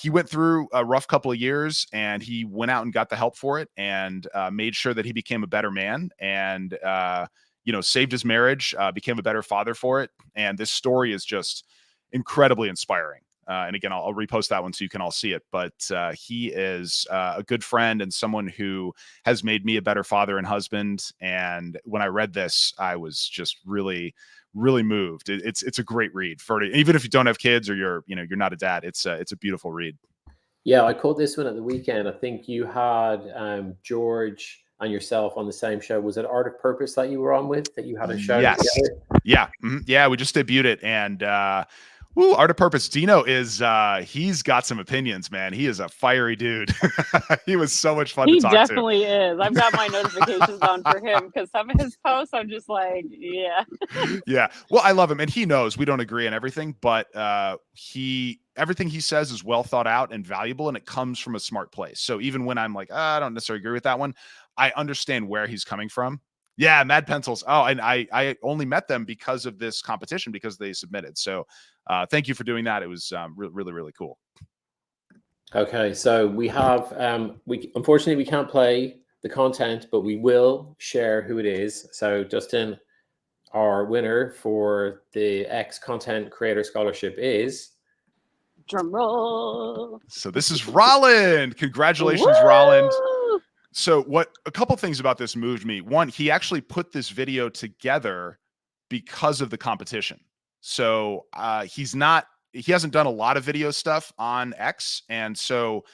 He went through a rough couple of years and he went out and got the help for it and made sure that he became a better man and, saved his marriage, became a better father for it. And this story is just incredibly inspiring. And again, I'll repost that one so you can all see it. But he is a good friend and someone who has made me a better father and husband. And when I read this, I was just really, really moved. It's a great read for even if you don't have kids or you're not a dad. It's a beautiful read. Yeah, I caught this one at the weekend. I think you had George and yourself on the same show. Was it Art of Purpose that you were on with? That you had a show? Yes. Together? Yeah. Mm-hmm. Yeah. We just debuted it, and Art of Purpose. Dino is he's got some opinions, man. He is a fiery dude. He was so much fun to talk to. He definitely is. I've got my notifications on for him because some of his posts, I'm just like, yeah. Yeah. Well, I love him, and he knows we don't agree on everything, but everything he says is well thought out and valuable, and it comes from a smart place. So even when I'm like, I don't necessarily agree with that one, I understand where he's coming from. Yeah, Mad Pencils. Oh, and I only met them because of this competition because they submitted. So thank you for doing that. It was really, really cool. Okay, so we have unfortunately we can't play the content, but we will share who it is. So Justin, our winner for the X Content Creator Scholarship is. Drum roll. So this is Rolland. Congratulations, Woo! Rolland. So a couple things about this moved me. One, he actually put this video together because of the competition. So he hasn't done a lot of video stuff on X. And so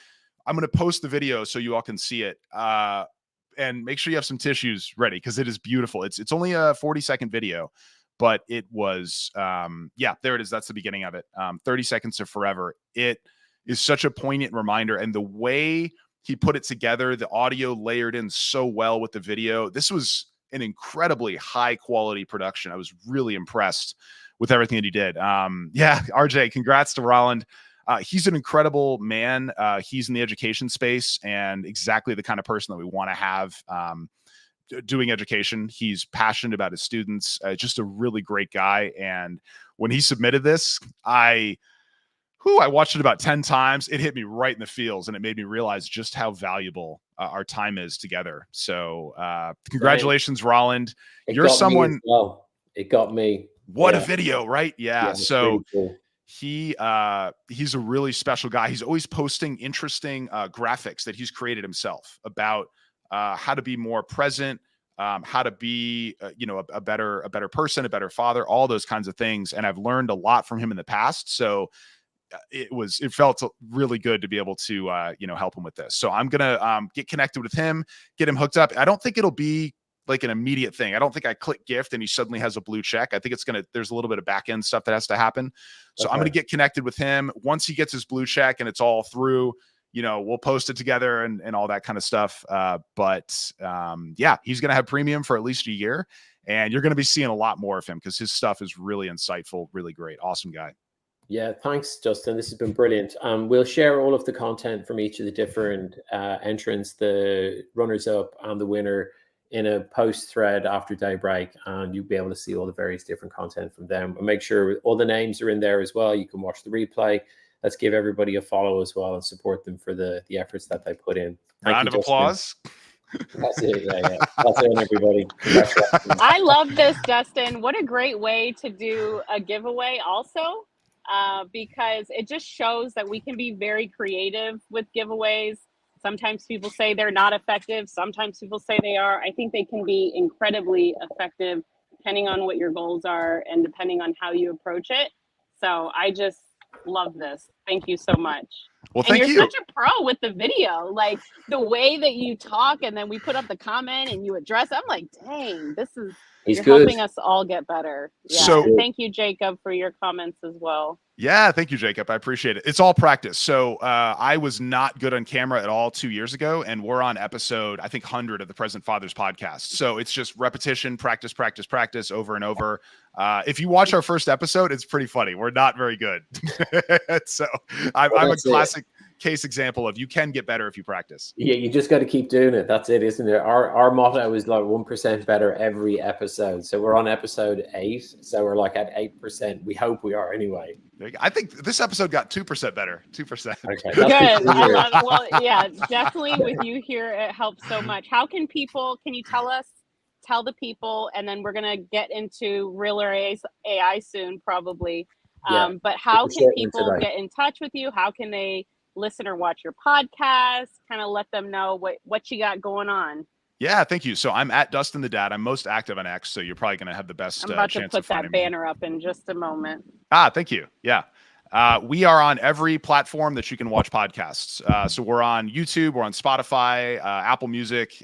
I'm going to post the video so you all can see it. And make sure you have some tissues ready because it is beautiful. It's only a 40-second video, but it was, there it is. That's the beginning of it. 30 Seconds of Forever. It is such a poignant reminder. And the way he put it together, the audio layered in so well with the video. This was an incredibly high quality production. I was really impressed with everything that he did. RJ, congrats to Rolland. He's an incredible man. He's in the education space and exactly the kind of person that we want to have doing education. He's passionate about his students, just a really great guy. And when he submitted this, I watched it about 10 times. It hit me right in the feels, and it made me realize just how valuable our time is together. So congratulations, Roland. You're someone. Well, it got me. What a video, right? Yeah. So really cool. he's a really special guy. He's always posting interesting graphics that he's created himself about how to be more present, how to be a better person, a better father, all those kinds of things. And I've learned a lot from him in the past. So it felt really good to be able to help him with this. So I'm gonna get connected with him, get him hooked up. I don't think it'll be like an immediate thing. I don't think I click gift and he suddenly has a blue check. I think there's a little bit of back end stuff that has to happen. So I'm going to get connected with him. Once he gets his blue check and it's all through, we'll post it together and all that kind of stuff. But he's going to have premium for at least a year, and you're going to be seeing a lot more of him because his stuff is really insightful, really great. Awesome guy. Yeah, thanks, Justin. This has been brilliant. We'll share all of the content from each of the different entrants, the runners-up and the winner, in a post thread after Daybreak, and you'll be able to see all the various different content from them. And make sure all the names are in there as well. You can watch the replay. Let's give everybody a follow as well and support them for the efforts that they put in. Round of applause. That's it. Yeah. That's it, everybody. I love this, Dustin. What a great way to do a giveaway also, because it just shows that we can be very creative with giveaways. Sometimes people say they're not effective. Sometimes people say they are. I think they can be incredibly effective depending on what your goals are and depending on how you approach it. So I just love this. Thank you so much. Well, thank you. You're such a pro with the video. Like the way that you talk and then we put up the comment and you address. I'm like, dang, you're helping us all get better. Yeah. So and thank you, Jacob, for your comments as well. Yeah, thank you, Jacob. I appreciate it. It's all practice. So I was not good on camera at all 2 years ago, and we're on episode, I think, 100 of the Present Fathers podcast. So it's just repetition, practice, over and over. If you watch our first episode, it's pretty funny. We're not very good. So I'm a classic case example of you can get better if you practice. Yeah, you just got to keep doing it. That's it, isn't it? Our motto is like 1% better every episode. So we're on episode 8. So we're like at 8%. We hope we are anyway. I think this episode got 2% better. 2%. Okay, good. I love it. Well, yeah, definitely with you here, it helps so much. How can you tell the people, and then we're going to get into real or AI soon, probably. But how can people get in touch with you? How can they listen or watch your podcast? Kind of let them know what you got going on. Yeah, thank you. So I'm at Dustin the Dad. I'm most active on X, so you're probably going to have the best I'm about chance to put of finding that banner up in just a moment. Thank you. Yeah. We are on every platform that you can watch podcasts. So we're on YouTube, we're on Spotify, Apple Music.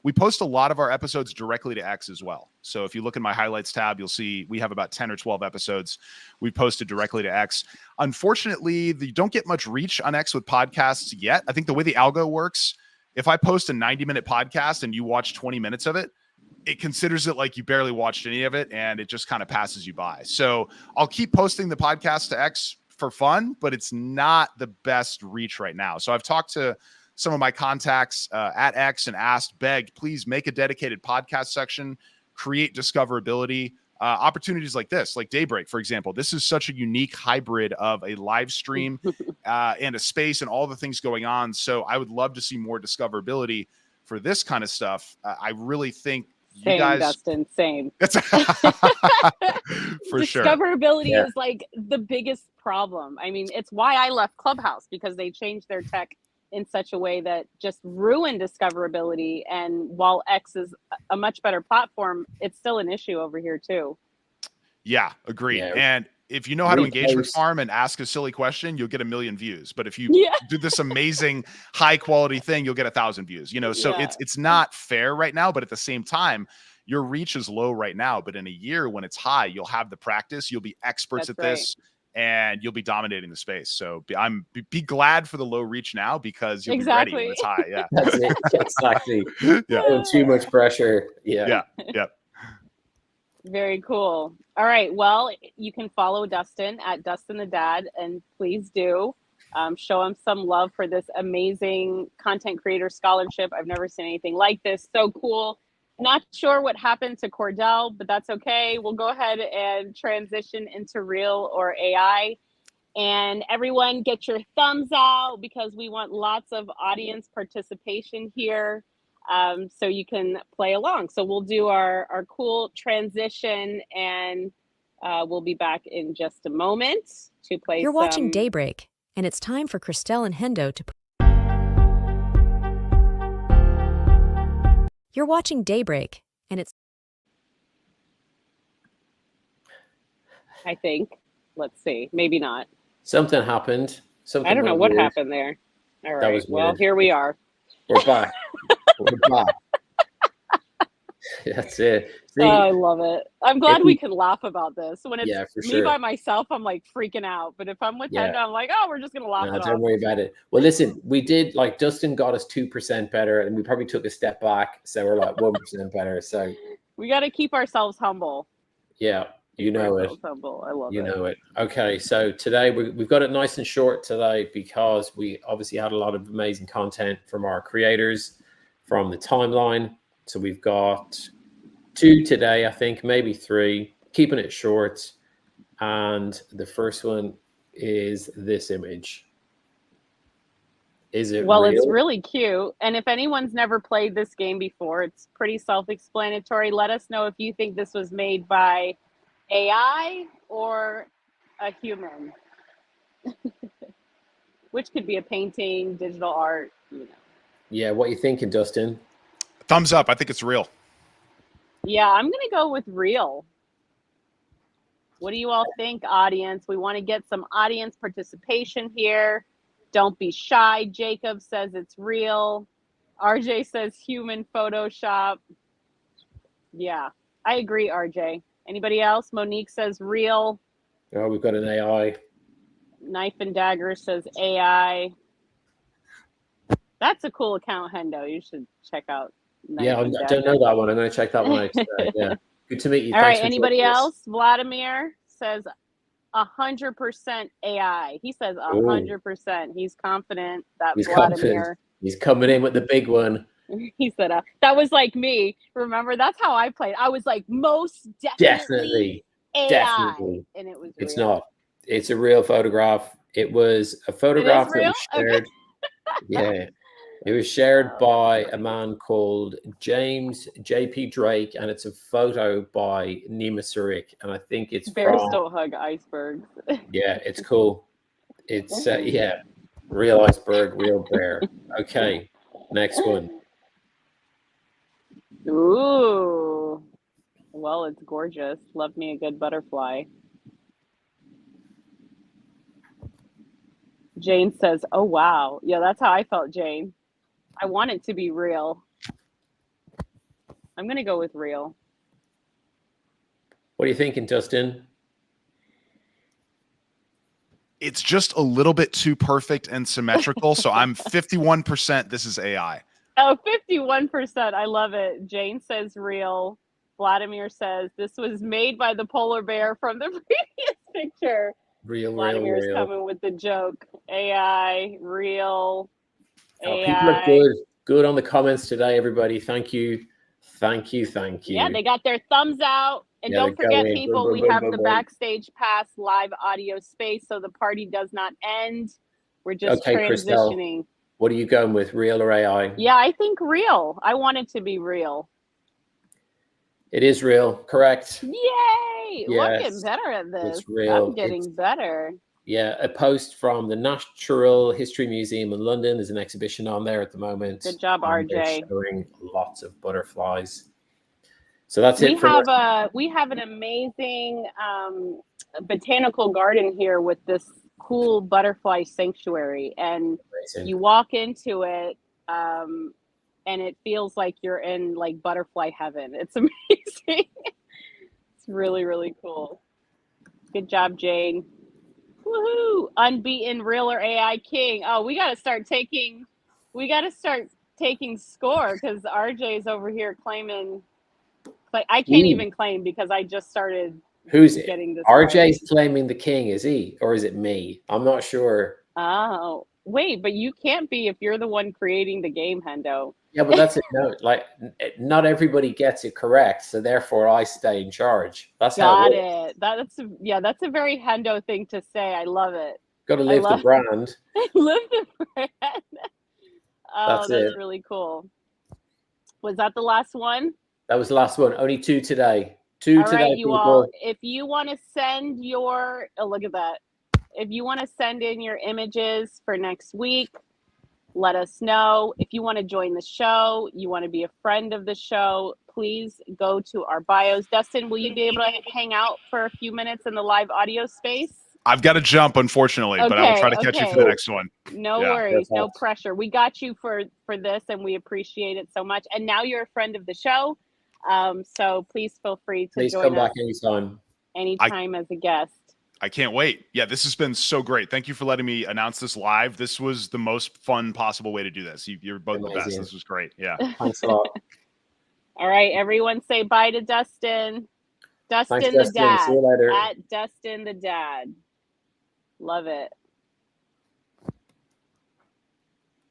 We post a lot of our episodes directly to X as well. So if you look in my highlights tab, you'll see we have about 10 or 12 episodes we posted directly to X. Unfortunately, you don't get much reach on X with podcasts yet. I think the way the algo works, if I post a 90-minute podcast and you watch 20 minutes of it, it considers it like you barely watched any of it, and it just kind of passes you by. So I'll keep posting the podcast to X for fun, but it's not the best reach right now. So I've talked to some of my contacts at X and begged, please make a dedicated podcast section, create discoverability. Opportunities like this, like Daybreak, for example. This is such a unique hybrid of a live stream and a space and all the things going on. So I would love to see more discoverability for this kind of stuff. I really think you guys, Dustin, same. For sure. Discoverability is like the biggest problem. I mean, it's why I left Clubhouse, because they changed their tech in such a way that just ruined discoverability. And while X is a much better platform, it's still an issue over here too. Yeah, agreed. Yeah. And if you know how to engagement farm and ask a silly question, you'll get 1 million views. But if you do this amazing high quality thing, you'll get 1,000 views, so it's not fair right now. But at the same time, your reach is low right now, but in a year when it's high, you'll have the practice, you'll be experts at this, and you'll be dominating the space. So be glad for the low reach now, because you'll be ready when it's high. Yeah, that's it. Exactly. Yeah. Too much pressure. Yeah. Very cool. All right. Well, you can follow Dustin at Dustin the Dad, and please do show him some love for this amazing content creator scholarship. I've never seen anything like this. So cool. Not sure what happened to Cordell, but that's okay. We'll go ahead and transition into real or AI. And everyone get your thumbs out because we want lots of audience participation here, so you can play along. So we'll do our cool transition, and we'll be back in just a moment to play. You're watching Daybreak, and it's time for Christelle and Hendo to... You're watching Daybreak, and it's... I think. Let's see. Maybe not. Something happened. Something I don't know what weird. happened there. All right. That was well, weird. here we are. We're back. We're back. That's it. See, Oh, I love it. I'm glad we can laugh about this. When it's Yeah, for me sure. by myself, I'm like freaking out. But if I'm with Yeah. Hendo, I'm like, oh, we're just gonna laugh no, it don't off. worry about it. Well, listen, we did, like, Dustin got us 2% better, and we probably took a step back, so we're like 1% better. So We got to keep ourselves humble. yeah, you know it. Humble. I love You it. know it. Okay, so today we've got it nice and short today because we obviously had a lot of amazing content from our creators from the timeline. So we've got 2 today, I think, maybe 3, keeping it short. And the first one is this image. Is it Well, real? it's really cute. And if anyone's never played this game before, it's pretty self-explanatory. Let us know if you think this was made by AI or a human, which could be a painting, digital art, you know. Yeah, what you thinking, Dustin? Thumbs up. I think it's real. Yeah, I'm going to go with real. What do you all think, audience? We want to get some audience participation here. Don't be shy. Jacob says it's real. RJ says human Photoshop. Yeah, I agree, RJ. Anybody else? Monique says real. Oh, we've got an AI. Knife and Dagger says AI. That's a cool account, Hendo. You should check out Knife Yeah, and I Dagger. don't know that one. I'm going to check that one out today. Yeah. Good to meet you. All Thanks right, for anybody joining us. else? Vladimir says 100% AI. He says 100%. He's confident that He's Vladimir. confident. He's coming in with the big one. He said that was like me. Remember, that's how I played. I was like, most definitely AI. Definitely. And it was It's real. not. It's a real photograph. It was a photograph that real? was shared. Okay. Yeah. It was shared by a man called James J.P. Drake, and it's a photo by Nima Surik, and I think it's Bears from... don't hug icebergs. Yeah, it's cool. It's yeah, real iceberg, real bear. Okay, next one. Ooh. Well, it's gorgeous. Love me a good butterfly. Jane says, oh, wow. Yeah, that's how I felt, Jane. I want it to be real. I'm going to go with real. What are you thinking, Dustin? It's just a little bit too perfect and symmetrical. So I'm 51%. This is AI. Oh, 51%. I love it. Jane says real. Vladimir says this was made by the polar bear from the previous picture. Vladimir's Real. coming with the joke. AI, real. Oh, AI. people are good. Good on the comments today, everybody. Thank you. Thank you. Yeah, they got their thumbs out. And don't forget, people, we have the Backstage Pass live audio space, so the party does not end. We're just transitioning. Christelle, what are you going with, real or AI? Yeah, I think real. I want it to be real. It is real, correct. Yay! Yes, I'm getting better at this. It's real. I'm getting better. Yeah, a post from the Natural History Museum in London. There's an exhibition on there at the moment. Good job, RJ. They're showing lots of butterflies. So that's it. We have an amazing botanical garden here with this cool butterfly sanctuary, and you walk into it, and it feels like you're in like butterfly heaven. It's amazing. It's really, really cool. Good job, Jane. Woohoo! Unbeaten real or AI king. Oh, we got to start taking score because RJ is over here claiming. Like I can't even claim because I just started. Who's getting this? RJ's claiming the king, is he, or is it me? I'm not sure. Oh, wait, but you can't be if you're the one creating the game, Hendo. Yeah, but that's it. No, like not everybody gets it correct, so therefore I stay in charge. That's how Got it works. it. That's a very Hendo thing to say. I love it. Got to I live the love brand. live the brand. Oh, That's that's it. really cool. Was that the last one? That was the last one. Only 2 today. 2 All today, right, you people. all. If you want to send your, oh, look at that. If you want to send in your images for next week, let us know. If you want to join the show, you want to be a friend of the show, please go to our bios. Dustin, will you be able to hang out for a few minutes in the live audio space? I've got to jump, unfortunately, but I will try to catch you for the Okay. next one. No Yeah. worries, no Perfect. pressure. We got you for this, and we appreciate it so much. And now you're a friend of the show, so please feel free to Please join come us back anytime. anytime as a guest. I can't wait. Yeah, this has been so great. Thank you for letting me announce this live. This was the most fun possible way to do this. You're both the best. Amazing. This was great. Yeah. Thanks a lot. All right, everyone say bye to Dustin. Dustin Thanks, the Dustin. dad. See you later. At Dustin the dad. Love it.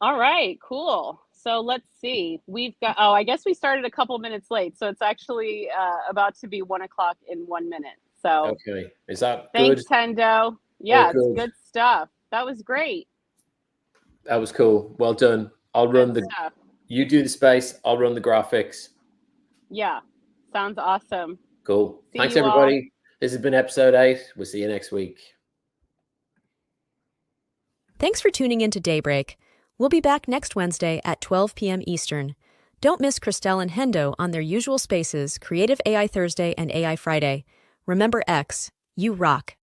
All right, cool. So let's see. We've got, I guess we started a couple minutes late. So it's actually about to be 1 o'clock in 1 minute. So Okay. Is that thanks, good? Hendo. Yeah, good. it's good stuff. That was great. That was cool. Well done. I'll run Good stuff. you do the space. I'll run the graphics. Yeah, sounds awesome. Cool. See Thanks, you all. everybody. This has been episode 8. We'll see you next week. Thanks for tuning in to Daybreak. We'll be back next Wednesday at 12 p.m. Eastern. Don't miss Christelle and Hendo on their usual spaces, Creative AI Thursday and AI Friday. Remember X, you rock.